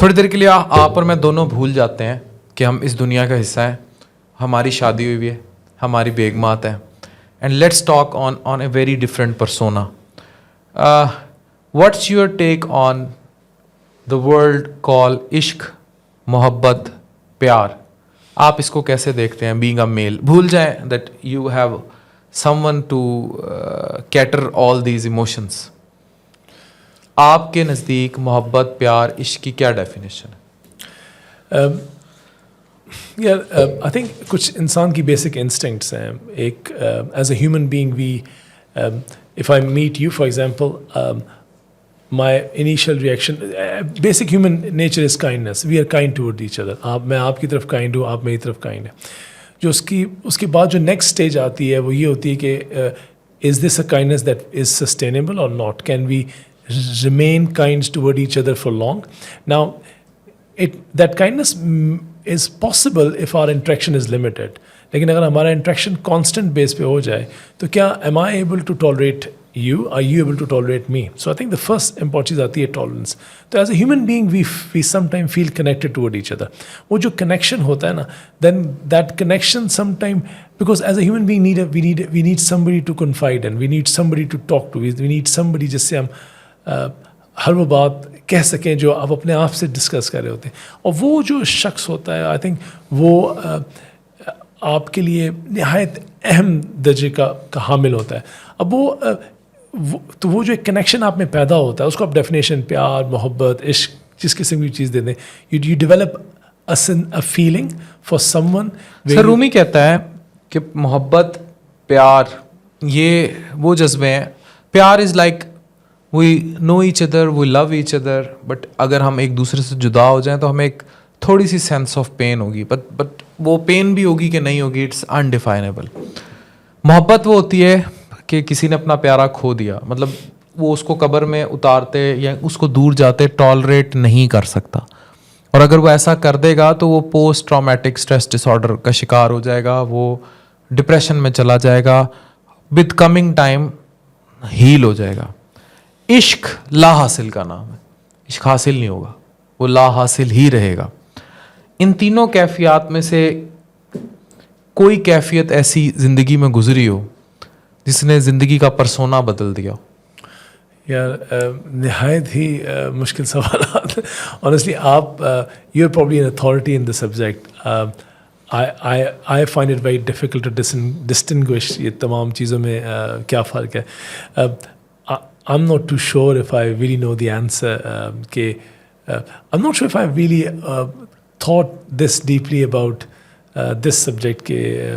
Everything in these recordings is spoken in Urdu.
تھوڑی دیر کے لیے آپ اور میں دونوں بھول جاتے ہیں کہ ہم اس دنیا کا حصہ ہیں. ہماری شادی ہوئی ہوئی ہے, ہماری بیگمات ہیں, and let's talk on a very different persona. What's your take on the world call عشق, محبت, پیار؟ آپ اس کو کیسے دیکھتے ہیں بینگ اے میل؟ بھول جائیں that you have someone to cater all these emotions. آپ کے نزدیک محبت, پیار, عشق کی کیا ڈیفینیشن ہے؟ یار آئی تھنک کچھ انسان کی بیسک انسٹنکٹس ہیں. ایک as a human being we if I meet you, for example, my initial reaction, basic human nature is kindness. We are kind toward each other. میں آپ کی طرف کائنڈ ہوں, آپ میری طرف کائنڈ ہیں. جو اس کے بعد جو نیکسٹ اسٹیج آتی ہے وہ یہ ہوتی ہے کہ is this a kindness that is sustainable or not? Can we remain kind toward each other for long? Now, that kindness is possible if our interaction is limited. لیکن اگر ہمارا انٹریکشن کانسٹنٹ بیس پہ ہو جائے تو کیا am I able to tolerate you, are you able to tolerate me? So I think the first important چیز آتی ہے ٹالرنس. تو as a human being we some time feel connected toward each other. وہ جو کنیکشن ہوتا ہے نا, then that connection some time, because as a human being we need somebody to confide in, we need somebody to talk to, we need somebody جس سے ہم ہر وہ بات کہہ سکیں جو آپ اپنے آپ سے ڈسکس کر رہے ہوتے ہیں. اور وہ جو شخص ہوتا ہے آئی تھنک وہ آپ کے لیے نہایت اہم درجے کا حامل ہوتا ہے. اب وہ جو ایک کنیکشن آپ میں پیدا ہوتا ہے اس کو آپ ڈیفینیشن پیار, محبت, عشق, جس قسم کی چیز دے دیں, you develop a feeling for someone. Sir Rumi کہتا ہے کہ محبت, پیار یہ وہ جذبے ہیں. پیار is like we know each other, we love each other, but اگر ہم ایک دوسرے سے جدا ہو جائیں تو ہمیں ایک تھوڑی سی سینس آف پین ہوگی, بٹ وہ پین بھی ہوگی کہ نہیں ہوگی, اٹس انڈیفائنیبل. محبت وہ ہوتی ہے کہ کسی نے اپنا پیارا کھو دیا, مطلب وہ اس کو قبر میں اتارتے یا اس کو دور جاتے ٹالریٹ نہیں کر سکتا, اور اگر وہ ایسا کر دے گا تو وہ post traumatic stress dis order کا شکار ہو جائے گا, وہ ڈپریشن میں چلا جائے گا, ود کمنگ ٹائم ہیل ہو جائے گا. عشق لا حاصل کا نام ہے, عشق حاصل نہیں ہوگا, وہ لا حاصل ہی رہے گا. ان تینوں کیفیات میں سے کوئی کیفیت ایسی زندگی میں گزری ہو جس نے زندگی کا پرسونا بدل دیا ہو؟ یار نہایت ہی مشکل سوالات. آنیسٹلی آپ you are probably an authority in the subject. I find it very difficult to distinguish یہ تمام چیزوں میں کیا فرق ہے. I'm not too sure if I really know the answer. کہ I'm not sure if I really thought this deeply about this subject کہ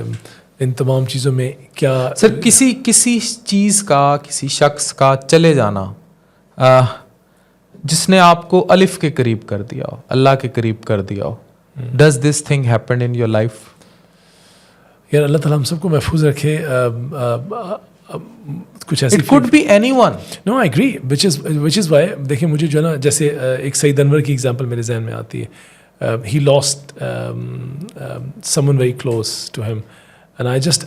ان تمام چیزوں میں کیا. سر کسی چیز کا, کسی شخص کا چلے جانا جس نے آپ کو الف کے قریب کر دیا ہو, اللہ کے قریب کر دیا ہو, does this thing happen in your life? یار اللہ تعالیٰ ہم سب کو محفوظ رکھے. کچھ ایسی It could be anyone. No, I agree, which is why دیکھیں مجھے جو ہے نا جیسے ایک سعید انور کی ایگزامپل میرے ذہن میں آتی ہے. He lost someone very close to him and I just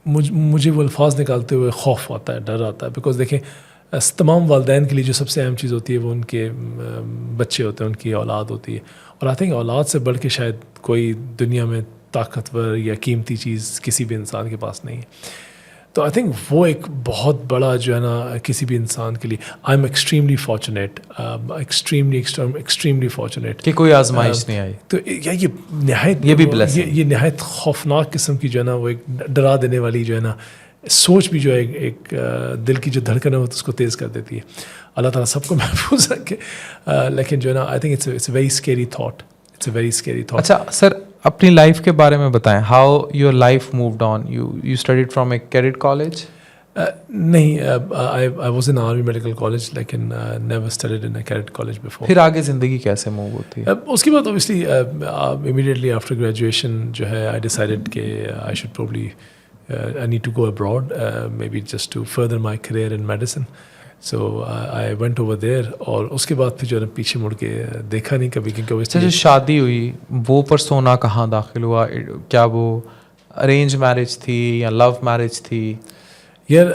مجھے وہ الفاظ نکالتے ہوئے خوف آتا ہے, ڈر آتا ہے. بیکاز دیکھیں تمام والدین کے لیے جو سب سے اہم چیز ہوتی ہے وہ ان کے بچے ہوتے ہیں, ان کی اولاد ہوتی ہے. اور آئی تھنک اولاد سے بڑھ کے شاید کوئی دنیا میں طاقتور یا قیمتی چیز کسی بھی انسان کے پاس نہیں ہے. تو آئی تھنک وہ ایک بہت بڑا جو ہے نا کسی بھی انسان کے لیے I am extremely fortunate, extremely fortunate کہ کوئی آزمائش نہیں آئی. تو یہ نہایت یہ نہایت خوفناک قسم کی جو ہے نا وہ ایک ڈرا دینے والی جو ہے نا سوچ بھی جو ہے ایک دل کی جو دھڑکن ہے وہ اس کو تیز کر دیتی ہے. اللہ تعالیٰ سب کو محفوظ رکھے. لیکن جو ہے نا I think it's a very scary thought, it's a very scary thought. اچھا سر اپنی لائف کے بارے میں بتائیں, how your life moved on. You studied from a cadet college? نہیں, I was in army medical college لیکن never studied in a cadet college before. پھر آگے زندگی کیسے موو ہوتی ہے؟ اس کے بعد اوبیسلی امیڈیٹلی آفٹر گریجویشن جو ہے آئی ڈیسائڈیڈ کہ I should probably I need to go abroad, maybe just to further my career in medicine. So I went over there اور اس کے بعد پھر جو ہے پیچھے مڑ کے دیکھا نہیں کبھی. کیونکہ جو شادی ہوئی وہ پرسونا کہاں داخل ہوا؟ کیا وہ ارینج میرج تھی یا لو میرج تھی؟ یار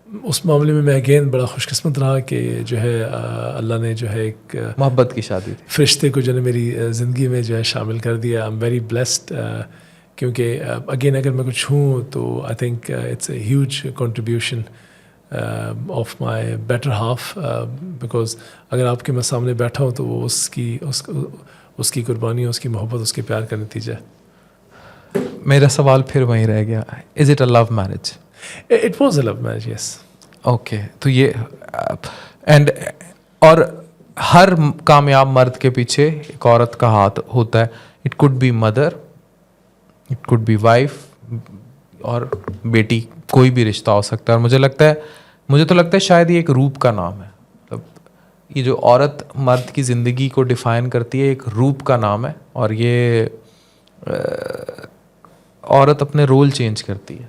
اس معاملے میں اگین بڑا خوش قسمت رہا کہ جو ہے اللہ نے جو ہے ایک محبت کی شادی تھی, فرشتے کو جو ہے میری زندگی میں جو ہے شامل کر دیا. آئی ایم ویری بلیسڈ, کیونکہ اگین اگر میں کچھ ہوں تو I think it's a huge contribution of my better half, because اگر آپ کے میں سامنے بیٹھا ہوں تو وہ اس کی قربانی, اس کی محبت, اس کے پیار کا نتیجہ ہے. میرا سوال پھر وہیں رہ گیا, is it a love marriage? It was a love marriage, yes. Okay, تو یہ اینڈ اور ہر کامیاب مرد کے پیچھے ایک عورت کا ہاتھ ہوتا ہے. It could be mother, it could be wife اور بیٹی, کوئی بھی رشتہ ہو سکتا ہے. اور مجھے تو لگتا ہے شاید یہ ایک روپ کا نام ہے. مطلب یہ جو عورت مرد کی زندگی کو ڈیفائن کرتی ہے ایک روپ کا نام ہے, اور یہ عورت اپنے رول چینج کرتی ہے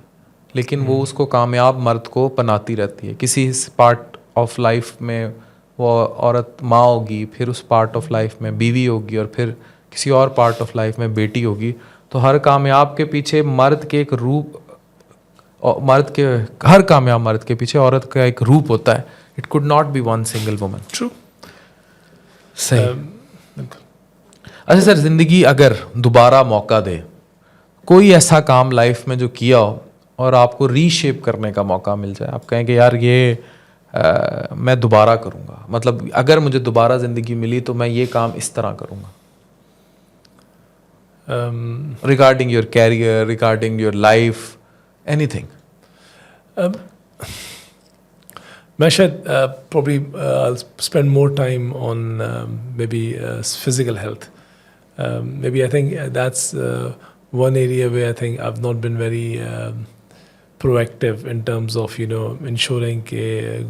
لیکن وہ اس کو کامیاب مرد کو پناتی رہتی ہے. کسی پارٹ آف لائف میں وہ عورت ماں ہوگی, پھر اس پارٹ آف لائف میں بیوی ہوگی, اور پھر کسی اور پارٹ آف لائف میں بیٹی ہوگی. تو ہر کامیاب کے پیچھے مرد کے ایک روپ, ہر کامیاب مرد کے پیچھے عورت کا ایک روپ ہوتا ہے. It could not be one single woman. True. صحیح. اچھا سر, زندگی اگر دوبارہ موقع دے, کوئی ایسا کام لائف میں جو کیا ہو اور آپ کو ری شیپ کرنے کا موقع مل جائے, آپ کہیں کہ یار یہ میں دوبارہ کروں گا, مطلب اگر مجھے دوبارہ زندگی ملی تو میں یہ کام اس طرح کروں گا, regarding your career, regarding your life, anything. میں شاید probably I'll spend more time on maybe physical health. Maybe I think that's one area where I think I've not been very proactive in terms of, ensuring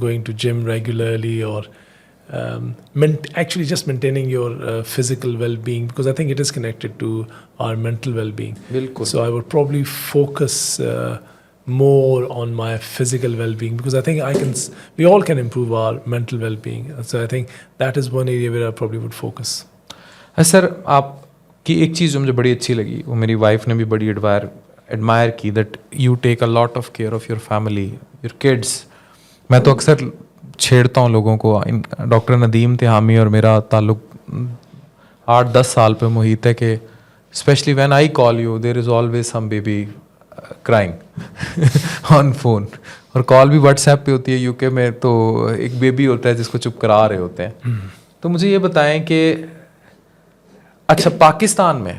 going to gym regularly or actually just maintaining your physical well-being, because I think it is connected to our mental well-being. Bilkul. So I would probably focus more on my physical well-being, because I think we all can improve our mental well-being. So I think that is one area where I probably would focus. سر, آپ کی ایک چیز جو مجھے بڑی اچھی لگی, وہ میری وائف نے بھی بڑی ایڈمائر کی, that you take a lot of care of your family, your kids. میں تو اکثر چھیڑتا ہوں لوگوں کو, ڈاکٹر ندیم تھے حامی اور میرا تعلق 8-10 سال پہ محیط ہے کہ especially when I call you there is always some baby crying on phone, اور کال بھی واٹس ایپ پہ ہوتی ہے. یو کے میں تو ایک بیبی ہوتا ہے جس کو چپ کرا رہے ہوتے ہیں. تو مجھے یہ بتائیں کہ اچھا پاکستان میں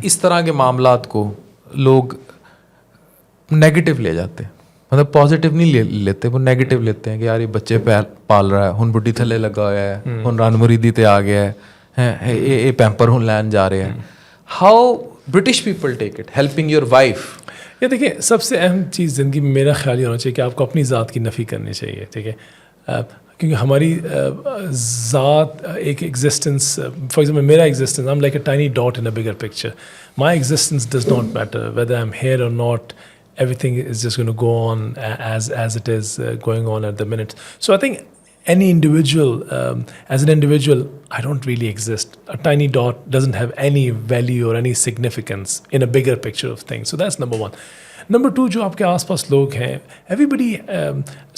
اس طرح کے معاملات کو لوگ نیگیٹو لے جاتے ہیں, مطلب پازیٹیو نہیں لیتے, وہ نیگیٹو لیتے ہیں کہ یار یہ بچے پال رہا ہے, ہن بڈی تھلے لگا ہوا ہے, ہن رن مریدی تے آ گیا ہے, یہ پیمپر ہن لین جا رہے ہیں. How British people take it, helping your wife. یہ دیکھیں, سب سے اہم چیز زندگی میں میرا خیال یہ ہونا چاہیے کہ آپ کو اپنی ذات کی نفی کرنی چاہیے, ٹھیک ہے, کیونکہ ہماری ذات ایک ایگزسٹنس, فار ایگزامپل میرا existence, I am like a tiny dot in a bigger picture. My existence does not matter whether I am here اور not. Everything is just going to go on as it is going on at the minute. So I think any individual, as an individual, I don't really exist. A tiny dot doesn't have any value or any significance in a bigger picture of things. So that's number one. Number two, جو آپ کے آس پاس لوگ ہیں, everybody,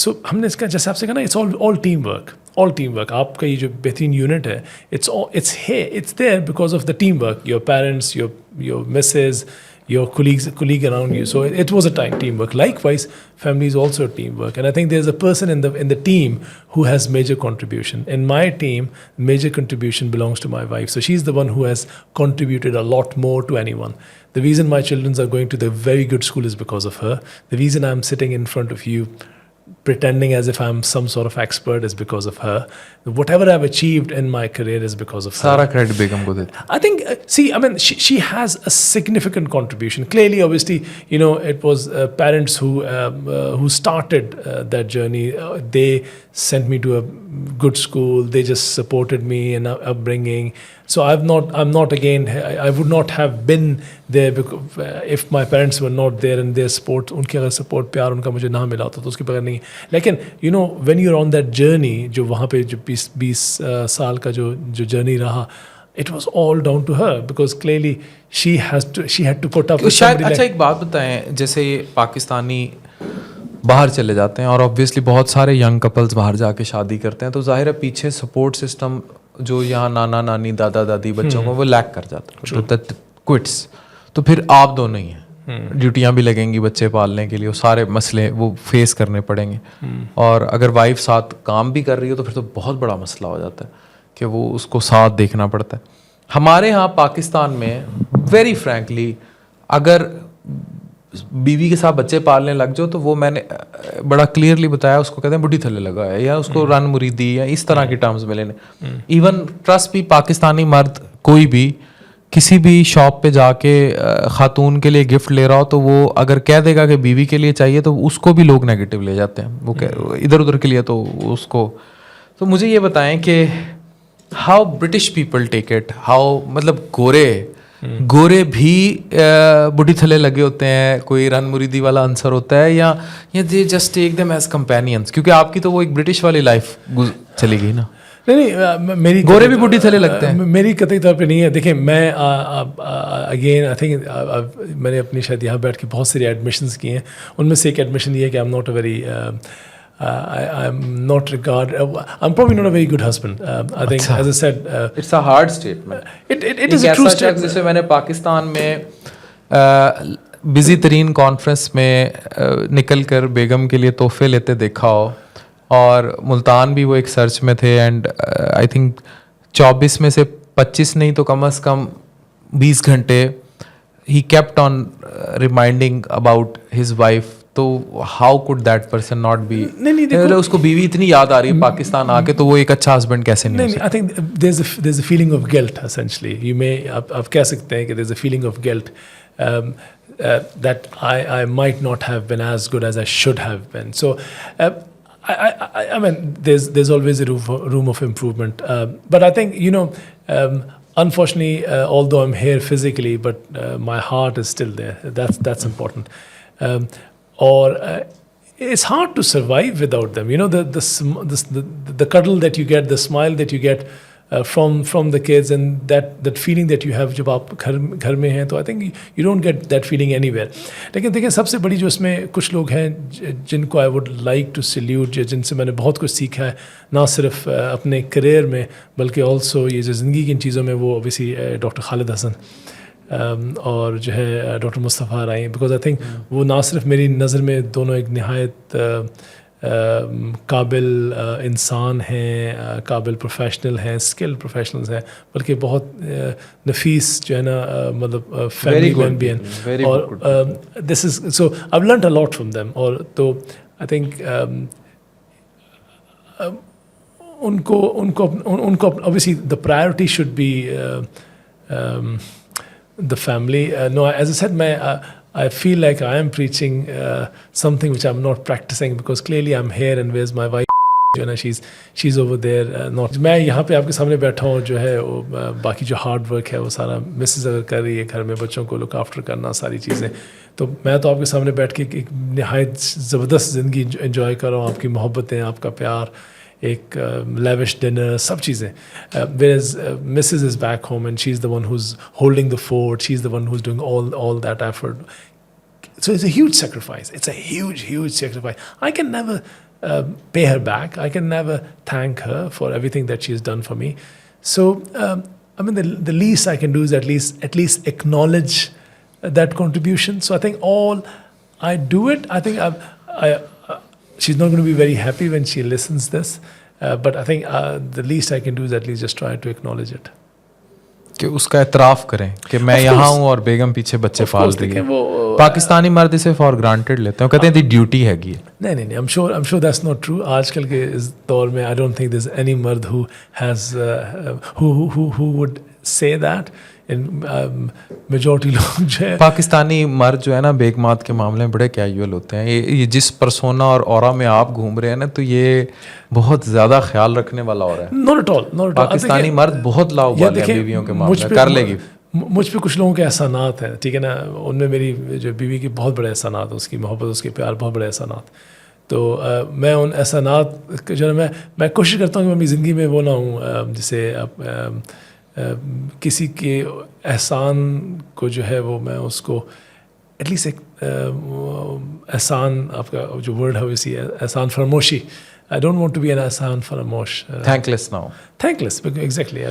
so ہم نے اس کا جیسے آپ سے کہا نا, it's all teamwork. All teamwork. آپ کا یہ جو بہترین یونٹ ہے, it's there because of the teamwork. Your parents, your missus, your colleague around you. So it was a teamwork. Likewise, family is also a teamwork. And I think there's a person in the team who has major contribution. In my team, major contribution belongs to my wife. So she's the one who has contributed a lot more to anyone. The reason my children are going to the very good school is because of her. The reason I'm sitting in front of you pretending as if I'm some sort of expert is because of her. Whatever I've achieved in my career is because of her. Sara credit Begum ko dete. I think, she has a significant contribution. Clearly, obviously, it was parents who started that journey. They sent me to a good school. They just supported me in upbringing. So I'm not again, I would not have been there because, if my parents were not there and their support, unki agar support pyar unka mujhe na mila to uske bagair nahi. Lekin when you're on that journey, jo wahan pe jo 20 saal ka jo journey raha, it was all down to her because clearly she had to put up with somebody. اچھا ایک بات بتائیں, جیسے پاکستانی باہر چلے جاتے ہیں. اور آبویسلی بہت سارے ینگ کپلز باہر جا کے شادی کرتے ہیں, تو ظاہر ہے پیچھے سپورٹ سسٹم جو یہاں نانا نانی دادا دادی بچوں کو وہ لیک کر جاتا ہے, کوئٹس. تو پھر آپ دونوں ہی ہیں, ڈیوٹیاں بھی لگیں گی بچے پالنے کے لیے, وہ سارے مسئلے وہ فیس کرنے پڑیں گے. اور اگر وائف ساتھ کام بھی کر رہی ہو تو پھر تو بہت بڑا مسئلہ ہو جاتا ہے کہ وہ اس کو ساتھ دیکھنا پڑتا ہے. ہمارے ہاں پاکستان میں ویری فرینکلی اگر بیوی کے ساتھ بچے پالنے لگ جاؤ تو وہ میں نے بڑا کلیئرلی بتایا اس کو کہتے ہیں بڈھی تھلے لگا ہے, یا اس کو رن مریدی یا اس طرح کے ٹرمز میں لینے. ایون ٹرسٹ بھی پاکستانی مرد کوئی بھی کسی بھی شاپ پہ جا کے خاتون کے لیے گفٹ لے رہا ہو تو وہ اگر کہہ دے گا کہ بیوی کے لیے چاہیے تو اس کو بھی لوگ نیگیٹو لے جاتے ہیں, وہ ادھر ادھر کے لیے تو اس کو. تو مجھے یہ بتائیں کہ how British people take it, how مطلب گورے بھی بڈھی تھلے لگے ہوتے ہیں, کوئی رن مریدی والا عنصر ہوتا ہے, یا they just take them as companions, کیونکہ آپ کی تو وہ ایک برٹش والی لائف چلی گئی نا. نہیں, میری گورے بھی بڈھی تھلے لگتے ہیں. میری قطعی طور پہ نہیں ہے. دیکھیں میں اگین آئی تھنک میں نے اپنی شاید یہاں بیٹھ کے بہت ساری ایڈمیشنس کی ہیں, ان میں سے ایک ایڈمیشن یہ ہے کہ I am not a very I'm not regard. I'm probably not a very good husband. I think, as I said, it's a hard statement. It is a true statement. جیسے میں نے پاکستان میں بزی ترین کانفرنس میں نکل کر بیگم کے لیے تحفے لیتے دیکھا ہو, اور ملتان بھی وہ ایک سرچ میں تھے, اینڈ آئی تھنک 24 میں سے 25 نہیں تو کم از کم 20 گھنٹے he kept on reminding about his wife. تو how could that person not be, اس کو بیوی اتنی یاد آ رہی ہے پاکستان آ کے, تو وہ ایک اچھا ہسبینڈ کیسے نہیں ہو سکتا؟ I think there's a feeling of guilt essentially. You may آپ کہہ سکتے ہیں کہ there's a feeling of guilt that I might not have been as good as I should have been. So I mean there's always a room of improvement, but I think unfortunately although I'm here physically, but my heart is still there. That's important. Or it's hard to survive without them. The cuddle that you get, the smile that you get from the kids, and that feeling that you have جب آپ گھر میں ہیں, تو I think you don't get that feeling anywhere. لیکن دیکھیں سب سے بڑی جو اس میں کچھ لوگ ہیں جن کو I would like to salute, جن سے میں نے بہت کچھ سیکھا ہے, نہ صرف اپنے کریئر میں بلکہ also یہ جو زندگی کی ان چیزوں میں, وہ obviously ڈاکٹر خالد حسن اور جو ہے ڈاکٹر مصطفیٰ رائیں, بیکاز آئی تھنک وہ نہ صرف میری نظر میں دونوں ایک نہایت قابل انسان ہیں, قابل پروفیشنل ہیں, اسکل پروفیشنلز ہیں, بلکہ بہت نفیس جو ہے نا مطلب فیملی مین بھی ہیں. اور this is so I have learned a lot from them. اور تو آئی تھنک ان کو obviously the priority should be the family. No, as I said, I feel like I am preaching something which I'm not practicing, because clearly I'm here and where's my wife, جو ہے نا she's over there. not میں یہاں پہ آپ کے سامنے بیٹھا ہوں, جو ہے باقی جو ہارڈ ورک ہے وہ سارا مسز اگر کر رہی ہے گھر میں, بچوں کو لک آفٹر کرنا, ساری چیزیں, تو میں تو آپ کے سامنے بیٹھ کے ایک نہایت زبردست زندگی انجوائے کر رہا ہوں. آپ کی محبتیں, آپ کا پیار, ایک لیوش ڈنر, سب چیزیں. whereas Mrs. is back home and she's the one who's holding the fort, she's the one who's doing all that effort. So it's a huge sacrifice. It's a huge sacrifice. I can never pay her back. I can never thank her for everything that she's done for me. So I mean the least I can do is at least acknowledge that contribution. So I think all I do it, I think I she's not going to be very happy when she listens this, but I think the least I can do is at least just try to acknowledge it. کہ اس کا اعتراف کریں کہ میں یہاں ہوں اور بیگم پیچھے بچے پال رہی ہے. پاکستانی مرد اسے فار گرانٹیڈ لیتے ہیں, کہتے ہیں دی ڈیوٹی ہے گی. نہیں, I'm sure that's not true. آج کل کے اس دور میں I don't think there's any مرد who has who would say that. Majority لوگ جو ہے پاکستانی مرد جو ہے نا بیگمات کے معاملے میں بڑے کیجول ہوتے ہیں. یہ جس پرسونا اور اورا میں آپ گھوم رہے ہیں نا, تو یہ بہت زیادہ خیال رکھنے والا ہو رہا ہے. not at all. پاکستانی مرد بہت لاؤبال ہے بیویوں کے معاملے میں, کر لے گی. مجھ پہ کچھ لوگوں کے احسانات ہیں, ٹھیک ہے نا, ان میں میری جو بیوی کی بہت بڑے احسانات, اس کی محبت, اس کے پیار, بہت بڑے احسانات. تو میں ان احسانات جو ہے میں کوشش کرتا ہوں کہ میں اپنی زندگی میں وہ نہ ہوں جسے کسی کے احسان کو جو ہے وہ میں اس کو ایٹ لیسٹ ایک احسان, آپ کا جو ورڈ ہے ویسی احسان فراموشی. I don't want to be an ahsan faramosh. Thankless now. Thankless, exactly.